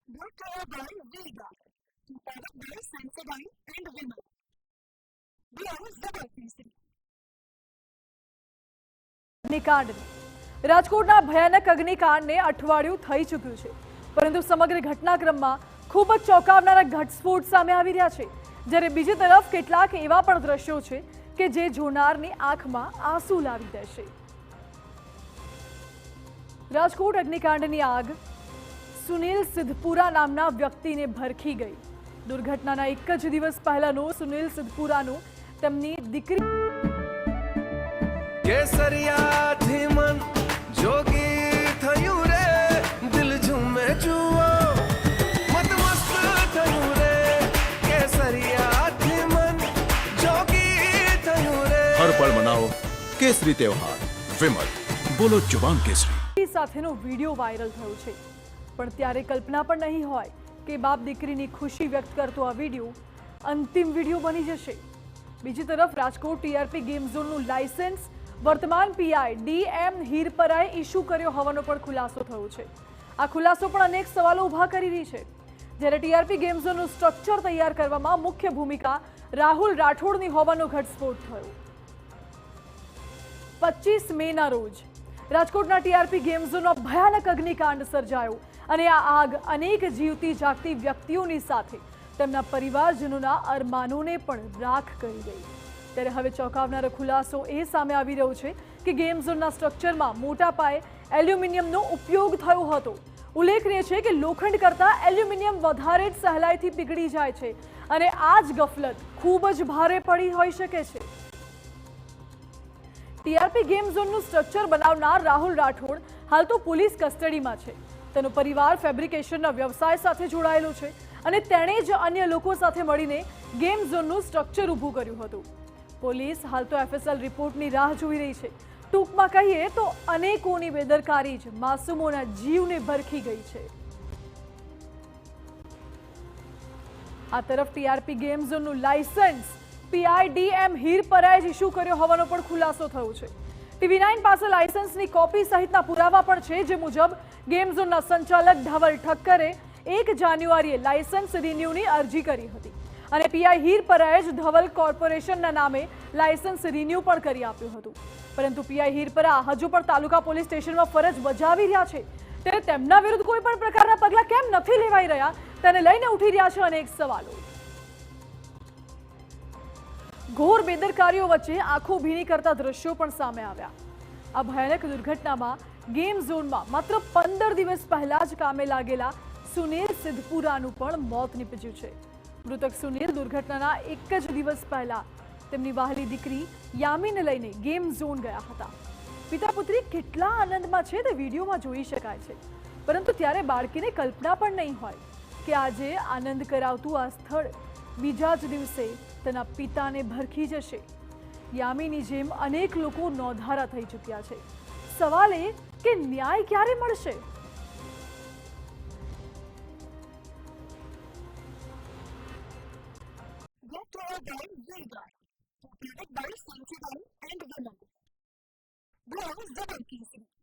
brought to you by Vega, powered by Sensodyne and Vimal. We are Zabalpur. અગ્નિકાંડ રાજકોટના ભયાનક અગ્નિકાંડને અઠવાડિયું થઈ ચૂક્યું છે, પરંતુ સમગ્ર ઘટનાક્રમમાં ખૂબ જ ચોંકાવનારા ઘટસ્ફોટ સામે આવી રહ્યા છે, જ્યારે બીજી તરફ કેટલાક એવા પણ દ્રશ્યો છે કે જે જોનારની આંખમાં આંસુ લાવી દેશે। રાજકોટ અગ્નિકાંડની આગ સુનિલ સિદ્ધપુરા નામના વ્યક્તિને ભરખી ગઈ। દુર્ઘટનાના એક જ દિવસ પહેલાનો સુનિલ સિદ્ધપુરાનો તેમની દીકરી કેસરિયાથી મન જોગી થયું રે, દિલ ઝૂમે જુઓ મત મસ્ત થયું રે, કેસરિયાથી મન જોગી થયું રે। હર પળ મનાવો કેસરી તહેવાર વિમલ, બોલો જુબાન કેસરી સાથેનો વિડીયો વાયરલ થયો છે, પણ ત્યારે કલ્પના પણ નહીં હોય કે બાપ દીકરીની ખુશી વ્યક્ત કરતો આ વિડીયો અંતિમ વિડીયો બની જશે। બીજી તરફ રાજકોટ ટીઆરપી ગેમ ઝોનનું લાયસન્સ વર્તમાન પીઆઈ ડીએમ હીરપરાએ ઇસ્યુ કર્યો હોવાનો પણ ખુલાસો થયો છે। આ ખુલાસો પણ અનેક સવાલો ઊભા કરી રહી છે, જ્યારે ટીઆરપી ગેમ ઝોનનું સ્ટ્રક્ચર તૈયાર કરવામાં મુખ્ય ભૂમિકા રાહુલ રાઠોડની હોવાનો ઘટસ્ફોટ થયો। 25 મેના રોજ રાજકોટના ટીઆરપી ગેમ ઝોનમાં ભયાનક અગ્નિકાંડ સર્જાયો અને આ આગ અનેક જીવતી જાગતી વ્યક્તિઓની સાથે તેમના પરિવારજનોના અરમાનોને પણ રાખ કરી ગઈ। ત્યારે હવે ચોંકાવનારો ખુલાસો એ સામે આવી રહ્યો છે કે ગેમ ઝોનના સ્ટ્રક્ચરમાં મોટા પાયે એલ્યુમિનિયમનો ઉપયોગ થયો હતો। ઉલ્લેખનીય છે કે લોખંડ કરતાં એલ્યુમિનિયમ વધારે જ સહેલાઈથી પીગળી જાય છે અને આ જ ગફલત ખૂબ જ ભારે પડી હોઈ શકે છે। ટીઆરપી ગેમ ઝોનનું સ્ટ્રક્ચર બનાવનાર રાહુલ રાઠોડ હાલ તો પોલીસ કસ્ટડીમાં છે। તેનો પરિવાર ફેબ્રિકેશનના વ્યવસાય સાથે જોડાયેલો છે અને તેણે જ અન્ય લોકો સાથે મળીને ગેમ ઝોનનું સ્ટ્રક્ચર ઊભું કર્યું હતું। પોલીસ હાલ તો એફએસએલ રિપોર્ટની રાહ જોઈ રહી છે। ટૂંકમાં કહીએ તો અનેકોની બેદરકારી જ માસૂમોના જીવને ભરખી ગઈ છે। આ તરફ ટીઆરપી ગેમ ઝોનનું લાયસન્સ પીઆઈ ડીએમ હીરપરાએ જ ઇસ્યુ કર્યો હોવાનો પણ ખુલાસો થયો છે। ટીવી9 પાસે લાયસન્સની કોપી સહિતના પુરાવા પણ છે, જે મુજબ ગેમ ઝોનના સંચાલક ધવલ ઠક્કરે 1 જાન્યુઆરીએ લાયસન્સ રિન્યુની અરજી કરી હતી અને પીઆઈ હીરપરાએ જ ધવલ કોર્પોરેશનના નામે લાયસન્સ રિન્યુ પણ કરી આપ્યું હતું, પરંતુ પીઆઈ હીરપરા હજુ પણ તાલુકા પોલીસ સ્ટેશનમાં ફરજ બજાવી રહ્યા છે। ત્યારે તેમના વિરુદ્ધ કોઈ પણ પ્રકારના પગલાં કેમ નથી લેવાઈ રહ્યા તેને લઈને ઉઠી રહ્યા છે અનેક સવાલો। ઘોર બેદરકારીઓ વચ્ચે આંખો ભીની કરતા દ્રશ્યો પણ સામે આવ્યા। આ ભયાનક દુર્ઘટનામાં ગેમ ઝોનમાં માત્ર 15 દિવસ પહેલા જ કામે લાગેલા સુનિલ સિદ્ધપુરાનું પણ મોત નીપજ્યું છે। મૃતક સુનિલ દુર્ઘટનાના એક જ દિવસ પહેલા તેમની વહાલી દીકરી યામીને લઈને ગેમ ઝોન ગયા હતા। પિતા પુત્રી કેટલા આનંદમાં છે તે વિડીયોમાં જોઈ શકાય છે, પરંતુ ત્યારે બાળકીને કલ્પના પણ નહીં હોય કે આજે આનંદ કરાવતું આ સ્થળ બીજા જ દિવસે તેના પિતાને ભરખી જશે। યામીની જેમ અનેક લોકો નોંધારા થઈ ચૂક્યા છે। સવાલ એ કે ન્યાય ક્યારે મળશે? Brought to you by Vega, powered by Sensodyne and Vimal. We are Zabalpur.